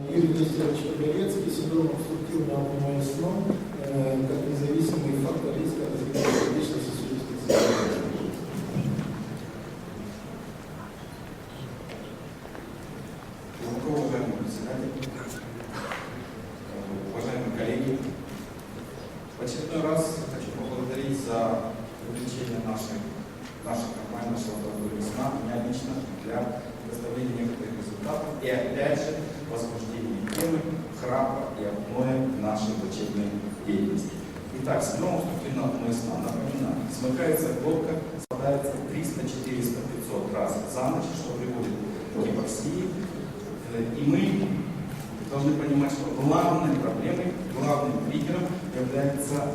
Юрий Нестерович Погорецкий, синдром обструктивного апноэ сна, как независимый фактор риска развития сердечно-сосудистых заболеваний. Уважаемый председатель, уважаемые коллеги, в очередной раз хочу поблагодарить за привлечение нашей компании, нашего лаборатории сна, меня лично, для предоставления некоторых результатов и опять же возбуждения темы храпа и апноэ в нашей лечебной деятельности. Итак, синдром обструктивного апноэ сна, напоминаю, смыкается глотка, спадается 300, 400, 500 раз за ночь, что приводит к гипоксии. И мы должны понимать, что главной проблемой, главным триггером является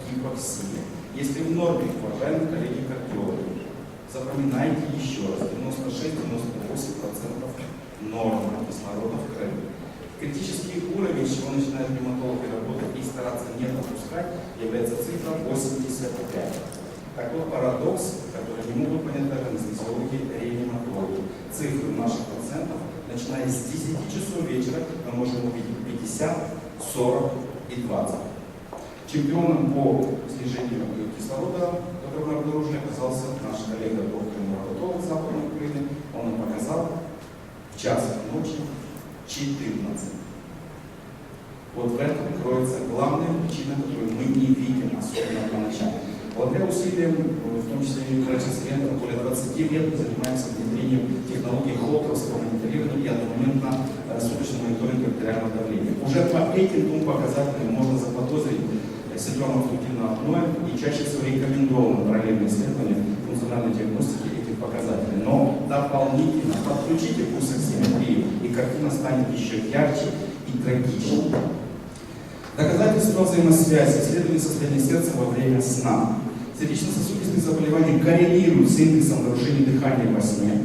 гипоксия. Если в норме, уважаемые коллеги-кардиологи, запоминайте еще раз, 96-98% норма кислорода в крови. Критический уровень, с чего начинают ревматологи работать и стараться не пропускать, является цифра 85. Такой парадокс, который не могут понять даже анестезиологи и реаниматологи. Цифры наших пациентов, начиная с 10 часов вечера, мы можем увидеть 50, 40 и 20. Чемпионом по снижению кислорода, который мы обнаружили, оказался наш коллега доктор-ревматолог Западной Украины. Он нам показал в час ночи 14. Вот в этом кроется главная причина, которую мы не видим, особенно на начале. Благодаря усилиям, в том числе и врачей-студентов, более 20 лет мы занимаемся внедрением технологий холтеровского мониторирования и одномоментно-суточного мониторинга артериального давления. Уже по этим двум показателям можно заподозрить синдром обструктивного апноэ, и чаще всего рекомендовано параллельное исследование функциональной диагностики этих показателей. Но дополнительно подключите пульсоксиметрию, и картина станет еще ярче и трагичнее. Доказательства взаимосвязи, исследование состояния сердца во время сна. Сердечно-сосудистые заболевания коррелируют с индексом нарушения дыхания во сне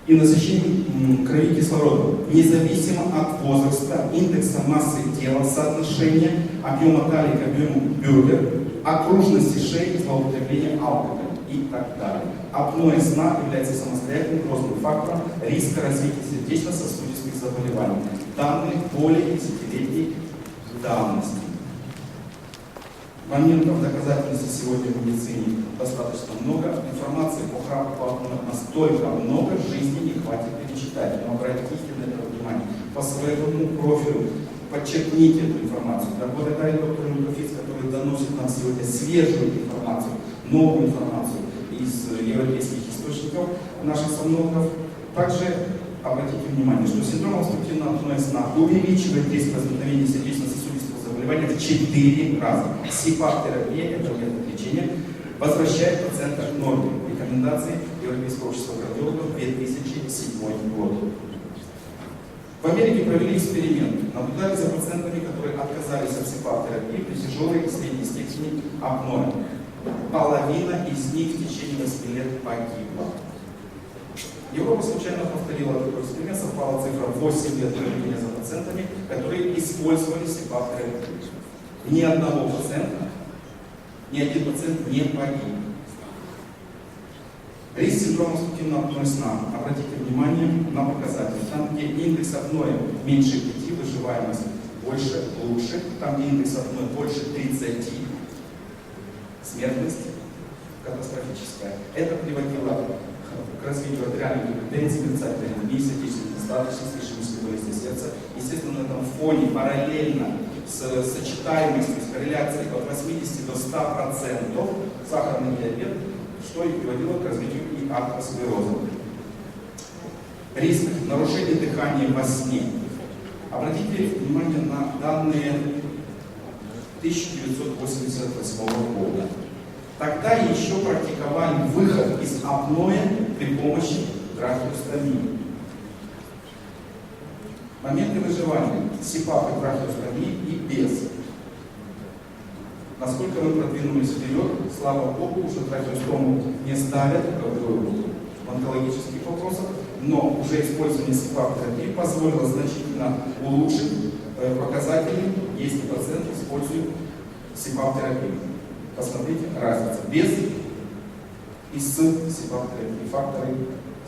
и насыщением крови кислородом, независимо от возраста, индекса массы тела, соотношения объема талии к объему бедер, окружности шеи, злоупотребления алкоголем и так далее. Апноэ сна является самостоятельным грозным фактором риска развития сердечно-сосудистых заболеваний. Данные более 10-летней давности. Моментов доказательности сегодня в медицине достаточно много. Информации по храпу, по апноэ настолько много, жизни не хватит перечитать. Но обратите на это внимание. По своему профилю подчеркните эту информацию. Я благодарю доктору Микофиц, который доносит нам сегодня свежую информацию, новую информацию из европейских источников наших сомнологов. Также обратите внимание, что синдром обструктивного апноэ сна увеличивает риск возникновения сердечно-сосудистого заболевания в 4 раза. СИПАП-терапия, это метод лечения, возвращает пациента к норме. Рекомендации Европейского общества кардиологов 2007 год. В Америке провели эксперимент. Наблюдали за пациентами, которые отказались от СИПАП-терапии при тяжелой и средней степени апноэ. Половина из них в течение 8 лет погибла. Европа случайно повторила такой эксперимент, совпала цифра 8 лет наблюдения за пациентами, которые использовали СИПАП-терапию. Ни одного пациента, ни один пациент не погиб. Риск синдрома обструктивного апноэ сна. Обратите внимание на показатели. Там, где индекс апноэ меньше 5, выживаемость больше, лучше. Там, где индекс апноэ больше 30, смертность катастрофическая. Это приводило к развитию артериальной гипертензии, мерцательной аритмии, сердечной недостаточности, ишемической болезни сердца. Естественно, на этом фоне параллельно с сочетаемостью, с корреляцией от 80 до 100% сахарный диабет, что и приводило к развитию и атеросклероза. Риск нарушения дыхания во сне. Обратите внимание на данные 1988 года. Тогда еще практиковали выход из апноэ при помощи трахеостомии. Моменты выживания СИПАП и трахеостомии и без. Насколько мы продвинулись вперед, слава Богу, уже трахеостому не ставят в онкологических вопросах, но уже использование СИПАП-терапии позволило значительно улучшить показатели, если пациент использует СИПАП-терапию. Посмотрите разницу без и с СИПАП-терапией, факторы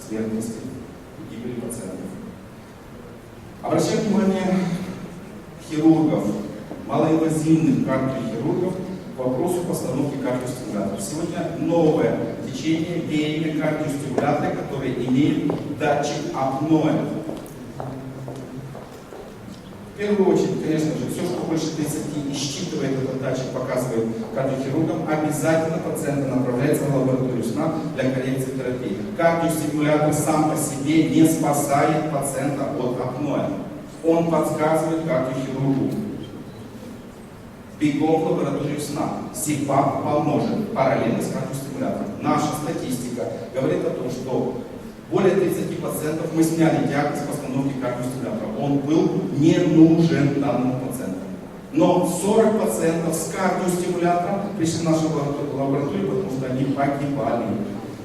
смертности и гибели пациентов. Обращаю внимание хирургов, малоинвазивных кардиохирургов к вопросу постановки кардиостимуляторов. Сегодня новое течение, веяние кардиостимуляторы, которые имеют датчик апноэ. В первую очередь, конечно же, все, что больше 30 и считывает этот датчик, показывает кардиохирургам, обязательно пациента направляется в лабораторию сна для коррекции терапии. Кардиостимулятор сам по себе не спасает пациента от апноэ. Он подсказывает кардиохирургу. Бегом в лабораторию сна. СИПАП поможет параллельно с кардиостимулятором. Наша статистика говорит о том, что более 30 пациентов мы сняли диагноз постановки кардиостимулятора. Он был не нужен данному пациенту. Но 40 пациентов с кардиостимулятором пришли в нашу лабораторию, потому что они погибали.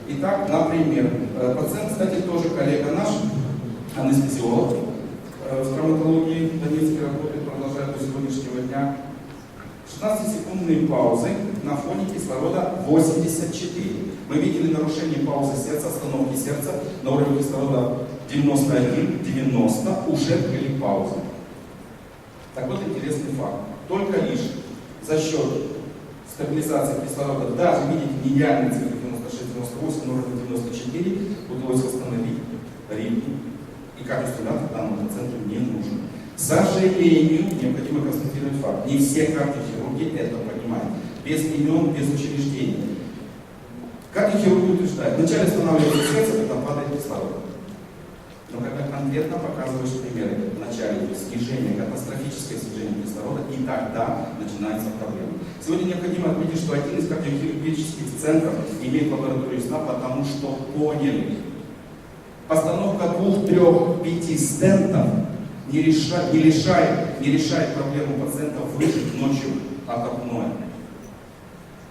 Итак, например, пациент, кстати, тоже коллега наш, анестезиолог в травматологии, Донецкий работает, продолжает до сегодняшнего дня. 16-секундные паузы на фоне кислорода 84. Мы видели нарушение паузы сердца, остановки сердца на уровне кислорода 91-90, уже были паузы. Так вот интересный факт. Только лишь за счет стабилизации кислорода, даже видите не идеальные цифры 96-98, на уровне 94, удалось восстановить ритм. И кардиостимулятор данному пациенту не нужен. К сожалению, необходимо констатировать факт. Не все кардиохирурги это понимают. Без имен, без учреждений. Кардиохирурги утверждают, вначале останавливается сердце, когда падает кислород. Но когда конкретно показываешь примеры, в начале снижение, катастрофическое снижение кислорода, и тогда начинается проблема. Сегодня необходимо отметить, что один из кардиохирургических центров имеет лабораторию сна, потому что поняли. Постановка 2, 3, 5 стентов не решает проблему пациента выжить ночью от апноэ.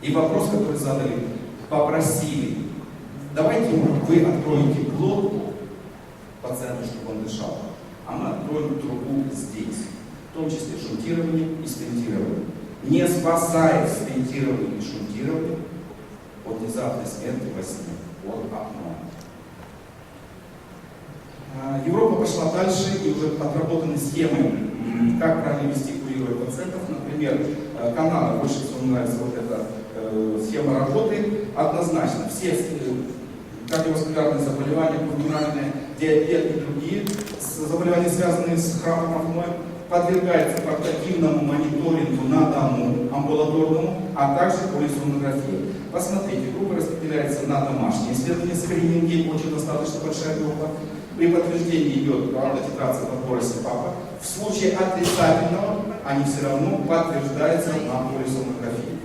И вопрос, который задали, попросили, давайте вы откроете глотку пациенту, чтобы он дышал, а мы откроем трубу здесь, в том числе шунтирование и стентирование. Не спасает стентирование и шунтирование от внезапной смерти во сне, от апноэ. Европа пошла дальше и уже отработаны схемы, как правильно вести, курировать пациентов. Например, Канада, больше всего нравится вот эта схема работы. Однозначно, все кардиоваскулярные заболевания, пульмонарные, диабет и другие заболевания, связанные с храпом апноэ, подвергаются портативному мониторингу на дому, амбулаторному, а также полисомнографии. Посмотрите, группа распределяется на домашние исследования, скрининги, очень достаточно большая группа. При подтверждении идет аутотитрация подбора СИПАПа. В случае отрицательного они все равно подтверждаются на полисомнографии.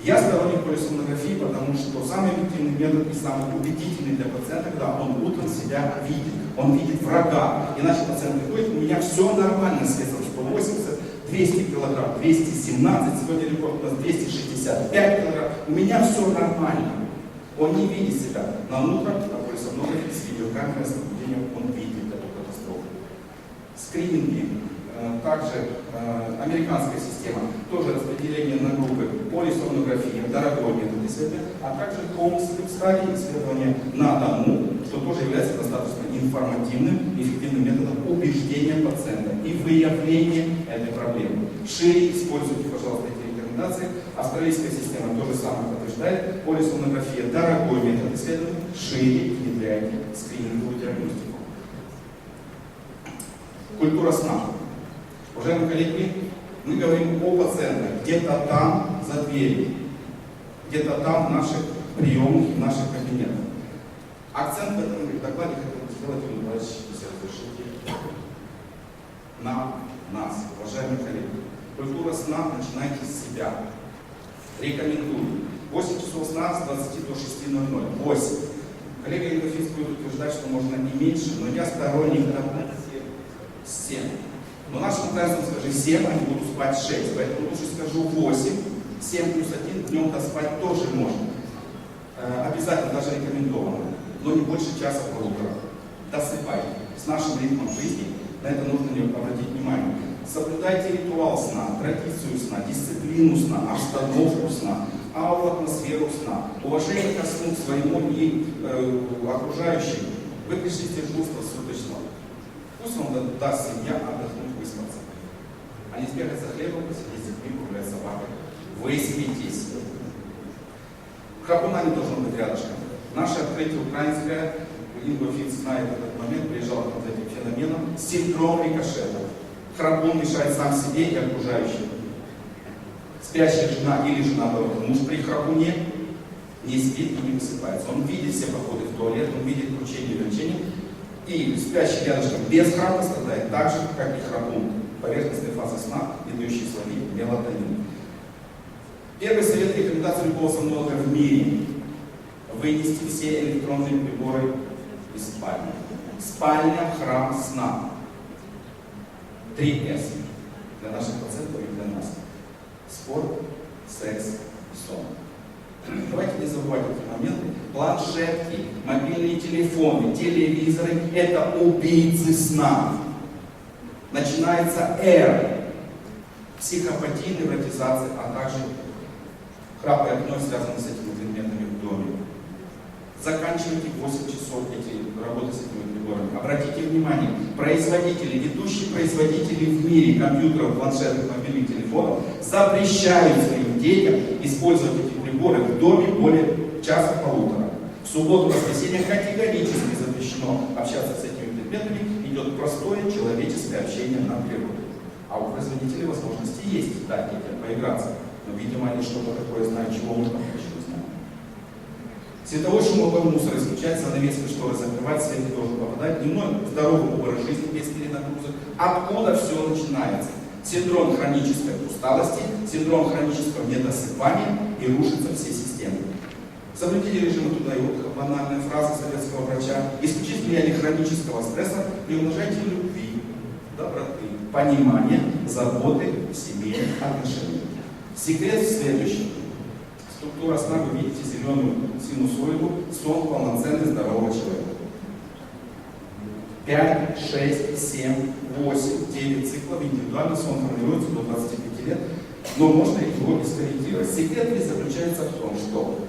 Я сторонник полисомнографии, потому что самый эффективный метод и самый убедительный для пациента, когда он утром себя видит. Он видит врага. Иначе пациент приходит, у меня все нормально с весом 180, 200 килограмм, 217, сегодня рекорд у нас 265 килограмм. У меня все нормально. Он не видит себя. На утро на полисомнографии с видеокамерой, с наблюдением он видит эту катастрофу. Скрининги. Также американская система, тоже распределение на группы, полисомнография, дорогой метод исследования, а также полностью стадии исследования на дому, что тоже является достаточно информативным и эффективным методом убеждения пациента и выявления этой проблемы. Шире используйте, пожалуйста, эти рекомендации. Австралийская система то же самое подтверждает. Полисомнография, дорогой метод исследования, шире внедряйте скрининговую диагностику. Культура сна. Уважаемые коллеги, мы говорим о пациентах где-то там за дверью, где-то там в наших приемных, в наших кабинетах. Акцент в этом докладе хотел бы сделать, если разрешите, на нас, уважаемые коллеги. Культура сна начинайте с себя. Рекомендую. 8 часов сна с 20 до 6:00. 8. Коллега Ингофиц будет утверждать, что можно и меньше, но я сторонник 7. Но нашему тесту скажи 7, они будут спать 6. Поэтому лучше скажу 8, 7 плюс 1, днем-то спать тоже можно. Обязательно, даже рекомендовано. Но не больше часа-полутора. Досыпайте. С нашим ритмом жизни на это нужно обратить внимание. Соблюдайте ритуал сна, традицию сна, дисциплину сна, обстановку сна, ауру, атмосферу сна, уважение ко сну своему и окружающим. Вы пришли с дежурства суточного. Пусть вам даст семья отдохнуть, выспаться. А не сбегать за хлебом, посидеть с детьми, погулять с собакой. Выспитесь. Храпуна не должен быть рядышком. Наше открытие украинское, Инга Фикс знает этот момент, приезжал над этим феноменом, синдром рикошета. Храпун мешает сам себе и окружающим. Спящая жена или же наоборот, муж при храпуне не спит и не высыпается. Он видит все походы в туалет, он видит кручение и верчение. И спящий рядышком без храпа страдает так же, как и храпун. Поверхностной фазы сна, ведущий словить мелатонин. Первый совет рекомендации любого сомнолога в мире – вынести все электронные приборы из спальни. Спальня – храм сна. 3 С для наших пациентов и для нас. Спорт, секс, сон. Давайте не забывать эти моменты. Планшетки, мобильные телефоны, телевизоры – это убийцы сна. Начинается эра психопатии, невротизации, а также храп и окно связаны с этими предметами в доме. Заканчивайте 8 часов эти работы с этими приборами. Обратите внимание, производители, ведущие производители в мире компьютеров, планшетов, мобильных телефонов запрещают своим детям использовать эти приборы в доме более часа-полутора. В субботу, воскресенье категорически запрещено общаться с этими предметами, идет простое человеческое общение на природе. А у производителей возможности есть дать детям поиграться. Но, видимо, они что-то такое знают, чего мы пока еще не знаем. Световой шумовой мусор исключать, занавески, шторы закрывать, свет не должен попадать. Дневной здоровый образ жизни без перенагрузок. Откуда все начинается? Синдром хронической усталости, синдром хронического недосыпания, и рушатся все системы. Соблюдение режима труда и отдыха, банальная фраза советского врача. Исключить влияние хронического стресса и умножайте любви, доброты, понимания, заботы в семейных отношениях. Секрет в следующем. Структура сна, вы видите зеленую синусоиду, сон полноценный здорового человека. 5, 6, 7, 8, 9 циклов индивидуально сон формируется до 25 лет, но можно его и скорректировать. Секрет ведь заключается в том, что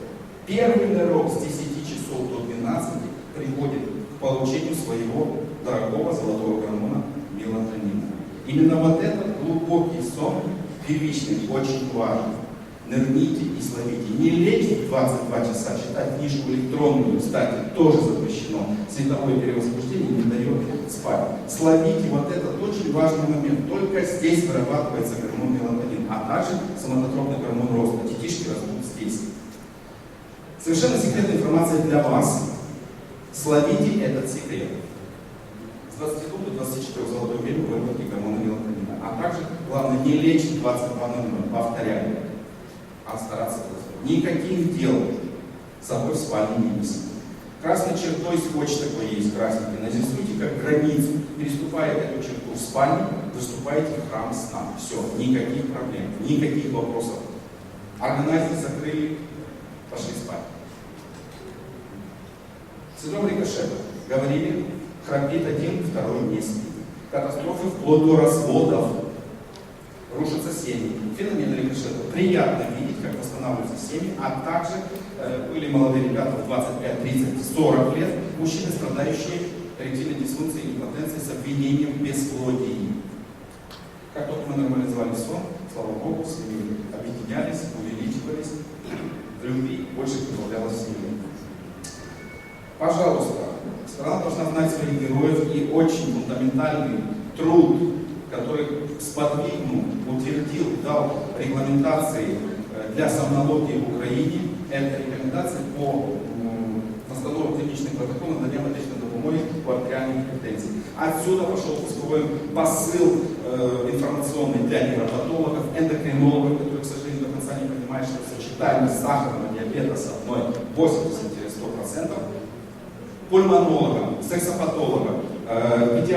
первый нырок с 10 часов до 12 приводит к получению своего дорогого золотого гормона мелатонина. Именно вот этот глубокий сон, первичный, очень важен. Нырните и словите. Не лечь в 22 часа, читать книжку электронную, кстати, тоже запрещено. Световое перевозбуждение не дает спать. Словите вот этот очень важный момент. Только здесь вырабатывается гормон мелатонин, а также соматотропный гормон роста. Детишки растут здесь. Совершенно секретная информация для вас. Словите этот секрет. С 22 до 24 золотое время выработки гормона мелатонина. А также, главное, не лечь в 22:00, повторяю. А стараться просто. Никаких дел с собой в спальне не неси. Красной чертой скотч такой есть, красненький. Нарисуйте как границу. Переступая эту черту в спальне, выступаете в храм сна. Все, никаких проблем, никаких вопросов. Органайзер закрыли, пошли спать. Синдром рикошета. Говорили, храпит один, второй не спит. Катастрофы вплоть до разводов. Рушатся семьи. Феномен рикошета. Приятно видеть, как восстанавливаются семьи, а также были молодые ребята в 25, 30, 40 лет, мужчины, страдающие эректильной дисфункцией и импотенцией с обвинением в бесплодии. Как только мы нормализовали сон, слава Богу, семьи объединялись, увеличивались, в любви больше прибавлялось семьи. Пожалуйста, страна должна знать своих героев, и очень фундаментальный труд, который сподвигнул, утвердил, дал регламентации для сомнологии в Украине, это рекомендации по настановам клиничных протоколов на диагностичной допомоги по артериальной гипертензии. Отсюда пошел пусковой посыл информационный для невропатологов, эндокринологов, которые, к сожалению, до конца не понимают, что сочетаемость сахарного диабета с одной 80-100%, пульмонологам, сексопатологам,